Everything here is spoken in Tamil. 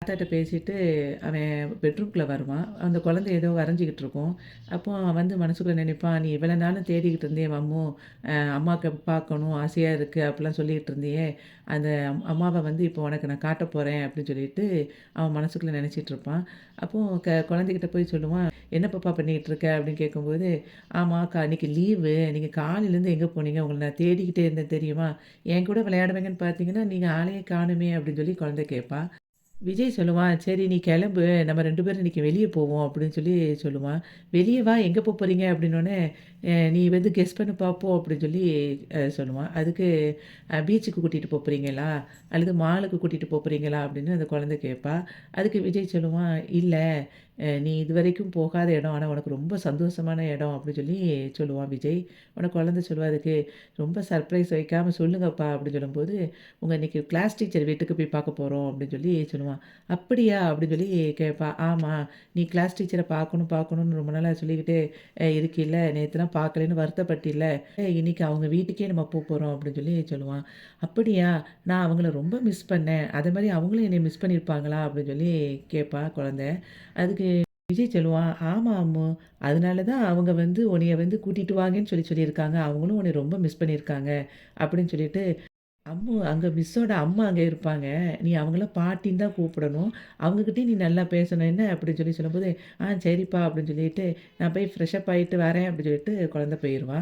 தாத்தாட்ட பேசிட்டு அவன் பெட்ரூம்குள்ள வருவான். அந்த குழந்தை ஏதோ வரைஞ்சிக்கிட்டு இருக்கும். அப்போ அவன் வந்து மனசுக்குள்ள நினைப்பான், "நீ இவ்வளோ நாளும் தேடிக்கிட்டு இருந்தியே அம்மு, அம்மாக்க பார்க்கணும் ஆசையா இருக்கு." அப்படிலாம் சொல்லிக்கிட்டு இருந்தியே, அந்த அம்மாவ வந்து இப்போ உனக்கு நான் காட்டப் போறேன் அப்படின்னு சொல்லிட்டு அவன் மனசுக்குள்ள நினைச்சிட்டு இருப்பான். அப்போ குழந்தைகிட்ட போய் சொல்லுவான், "என்ன பாப்பா பண்ணிக்கிட்டு இருக்க?" அப்படின்னு கேட்கும்போது, "ஆமாக்கா இன்னைக்கு லீவு. நீங்க காலையிலேருந்து எங்க போனீங்க? உங்கள நான் தேடிக்கிட்டே இருந்தேன் தெரியுமா? என் கூட விளையாடுவீங்கன்னு பார்த்தீங்கன்னா, நீங்க ஆளையே காணுமே." அப்படின்னு சொல்லி குழந்தை கேட்பா. விஜய் சொல்லுவான், "சரி நீ கிளம்பு. நம்ம 2 பேரும் இன்னைக்கு வெளிய போவோம்." அப்படின்னு சொல்லி சொல்லுவான். "வெளிய வா, எங்க போறீங்க?" அப்படின்னோனே, நீ வந்து கெஸ் பண்ணு பார்ப்போம்." அப்படின்னு சொல்லி சொல்லுவான். அதுக்கு பீச்சுக்கு கூட்டிட்டு போறீங்களா? அல்லது மாலுக்கு கூட்டிட்டு போறீங்களா?" அப்படின்னு அந்த குழந்தை கேட்பா. அதுக்கு விஜய் சொல்லுவான், "இல்ல, நீ இதுவரைக்கும் போகாத இடம். ஆனா உனக்கு ரொம்ப சந்தோஷமான இடம்." அப்படின்னு சொல்லி சொல்லுவான் விஜய். உடனே குழந்தை சொல்லுவா அதுக்கு, "ரொம்ப சர்ப்ரைஸ் வைக்காம சொல்லுங்கப்பா." அப்படின்னு சொல்லும்போது, "உங்க இன்னைக்கு கிளாஸ் டீச்சர் வீட்டுக்கு போய் பார்க்க போறோம்." அப்படின்னு சொல்லி சொல்லுவான். "அப்படியா?" அப்படின்னு சொல்லி கேட்பா. "ஆமா. நீ கிளாஸ் டீச்சர பார்க்கணும் பார்க்கணும்னு ரொம்ப நாளா சொல்லிக்கிட்டே இருக்கில்ல. நேத்துலாம் பார்க்கலன்னு வருத்தப்பட்டில்ல. இன்னைக்கு அவங்க வீட்டுக்கே நம்ம போறோம்." அப்படின்னு சொல்லி சொல்லுவான். "அப்படியா? நான் அவங்கள ரொம்ப மிஸ் பண்ணேன். அதே மாரி அவங்களும் என்னைய மிஸ் பண்ணியிருப்பாங்களா?" அப்படின்னு சொல்லி கேட்பா குழந்தை. அதுக்கு விஜய் சொல்லுவான், "ஆமா அம்மு. அதனால தான் அவங்க வந்து உன்னைய வந்து கூட்டிட்டு வாங்கன்னு சொல்லியிருக்காங்க. அவங்களும் உன்னைய ரொம்ப மிஸ் பண்ணியிருக்காங்க." அப்படின்னு சொல்லிட்டு அம்மு அங்க மிஸ்ஸோட அம்மா அங்க இருப்பாங்க. நீ அவங்கள பாட்டின்னு தான் கூப்பிடணும். அவங்ககிட்டயும் நீ நல்லா பேசணும் என்ன அப்படின்னு சொல்லி சொல்லும்போது, "ஆ சரிப்பா" அப்படின்னு சொல்லிட்டு, "நான் போய் ஃப்ரெஷ் அப் ஆயிட்டு வரேன்" அப்படின்னு சொல்லிட்டு குழந்தை போயிருவா.